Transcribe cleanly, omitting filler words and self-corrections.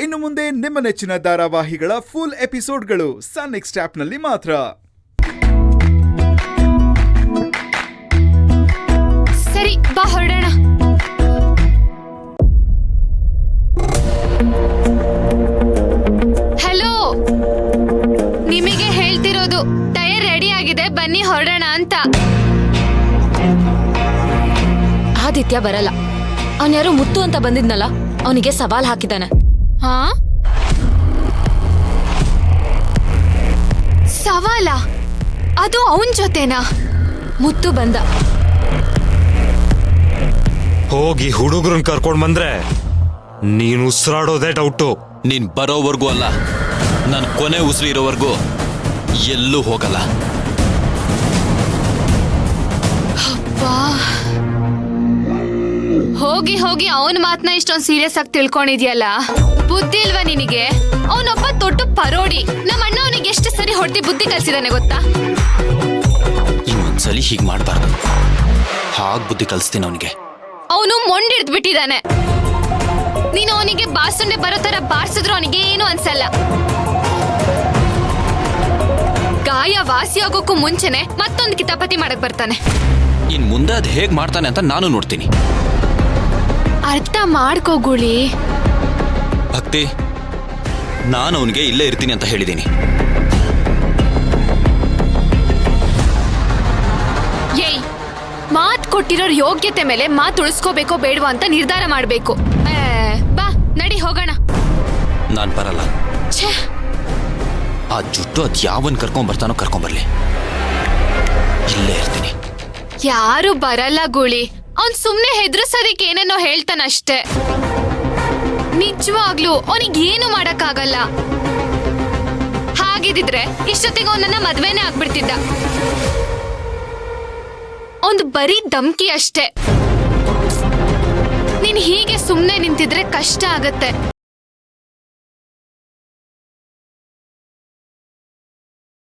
ಇನ್ನು ಮುಂದೆ ನಿಮ್ಮ ನೆಚ್ಚಿನ ಧಾರಾವಾಹಿಗಳ ಫುಲ್ ಎಪಿಸೋಡ್ಗಳು ಸನ್ ನೆಕ್ಸ್ಟ್ ಆಪ್ನಲ್ಲಿ ಮಾತ್ರ. ಸರಿ, ಬಾ ಹೊರಡೋಣ. ಹಲೋ, ನಿಮಗೆ ಹೇಳ್ತಿರೋದು ಟೈರ್ ರೆಡಿ ಆಗಿದೆ, ಬನ್ನಿ ಹೊರಡೋಣ ಅಂತ. ಆದಿತ್ಯ ಬರಲ್ಲ. ಅವನ್ ಯಾರು ಮುತ್ತು ಅಂತ ಬಂದಿದ್ನಲ್ಲ, ಅವನಿಗೆ ಸವಾಲ್ ಹಾಕಿದಾನೆ. ಹಾ, ಸವಾಲ? ಅದು ಅವನ್ ಜೊತೆನಾ? ಮುತ್ತು ಬಂದ. ಹೋಗಿ ಹುಡುಗರನ್ನ ಕರ್ಕೊಂಡ್ ಬಂದ್ರೆ ನೀನು ಉಸಿರಾಡೋದೇ ಡೌಟು. ನೀನ್ ಬರೋವರೆಗೂ ಅಲ್ಲ, ನಾನು ಕೊನೆ ಉಸಿರು ಇರೋವರೆಗೂ ಎಲ್ಲೂ ಹೋಗಲ್ಲ. ಹೋಗಿ ಹೋಗಿ ಅವನ ಮಾತನ್ನ ಇಷ್ಟೊಂದು ಸೀರಿಯಸ್ ಆಗಿ ತಿಳ್ಕೊಂಡಿದ್ಯಲ್ಲ, ಬುದ್ಧಿ ಇಲ್ವಾ ನಿನಗೆ? ಅವನೊಬ್ಬ ದೊಡ್ಡ ಪರೋಡಿ. ನಮ್ಮ ಅಣ್ಣ ಅವನಿಗೆ ಎಷ್ಟು ಸರಿ ಹೊಡೆದಿ ಬುದ್ಧಿ ಕಲಿಸಿದಾನೆ ಗೊತ್ತಾ? ಇನ್ನೊಂದ್ಸಲಿ ಹೀಗ್ ಮಾಡ್ಬಾರ್ದು. ಹಾಗ್ ಬುದ್ಧಿ ಕಲಿಸ್ತೀನಿ ಅವನಿಗೆ. ಅವನು ಮೊಂಡಿಡ್ದು ಬಿಟ್ಟಿದ್ದಾನೆ. ನೀನು ಅವನಿಗೆ ಬಾಸುಂಡೆ ಬರೋ ತರ ಬಾರ್ಸಿದ್ರು ಅವನಿಗೆ ಏನು ಅನ್ಸಲ್ಲ. ಗಾಯ ವಾಸಿ ಆಗೋಕ್ಕೂ ಮುಂಚೆನೆ ಮತ್ತೊಂದು ಕಿತಾಪತಿ ಮಾಡಕ್ ಬರ್ತಾನೆ. ಇನ್ ಮುಂದೆ ಅದ್ ಹೇಗ್ ಮಾಡ್ತಾನೆ ಅಂತ ನಾನು ನೋಡ್ತೀನಿ. ಅರ್ಥ ಮಾಡ್ಕೋಗುಳಿ. ಭಕ್ತಿ, ನಾನು ಅವನಿಗೆ ಇಲ್ಲೇ ಇರ್ತೀನಿ ಅಂತ ಹೇಳಿದ್ದೀನಿ. ಏಯ್, ಮಾತ್ ಕೊಟ್ಟಿರೋರ್ ಯೋಗ್ಯತೆ ಮೇಲೆ ಮಾತು ಉಳಿಸ್ಕೋಬೇಕೋ ಬೇಡವಾ ಅಂತ ನಿರ್ಧಾರ ಮಾಡ್ಬೇಕು. ಬಾ ನಡಿ ಹೋಗೋಣ. ನಾನ್ ಬರಲ್ಲ. ಛೇ, ಆ ಜುಟ್ಟು ಅದ್ ಯಾವನ್ ಕರ್ಕೊಂಡ್ ಬರ್ಲಿ, ಇಲ್ಲೇ ಇರ್ತೀನಿ. ಯಾರು ಬರಲ್ಲ ಗುಳಿ. ಅವ್ನ್ ಸುಮ್ನೆ ಹೆದರ್ಸೋದಕ್ಕೆ ಏನೇನೋ ಹೇಳ್ತಾನಷ್ಟೇ. ನಿಜವಾಗ್ಲೂ ಅವನಿಗೆ ಏನು ಮಾಡಕ್ಕಾಗಲ್ಲ. ಹಾಗಿದ್ರೆ ಇಷ್ಟೊತ್ತಿಗೆ ಅವನನ್ನ ಮದ್ವೆನೇ ಆಗ್ಬಿಡ್ತಿದ್ದ. ಒಂದು ಬರೀ ಧಮ್ಕಿ ಅಷ್ಟೇ. ನೀನ್ ಹೀಗೆ ಸುಮ್ನೆ ನಿಂತಿದ್ರೆ ಕಷ್ಟ ಆಗತ್ತೆ.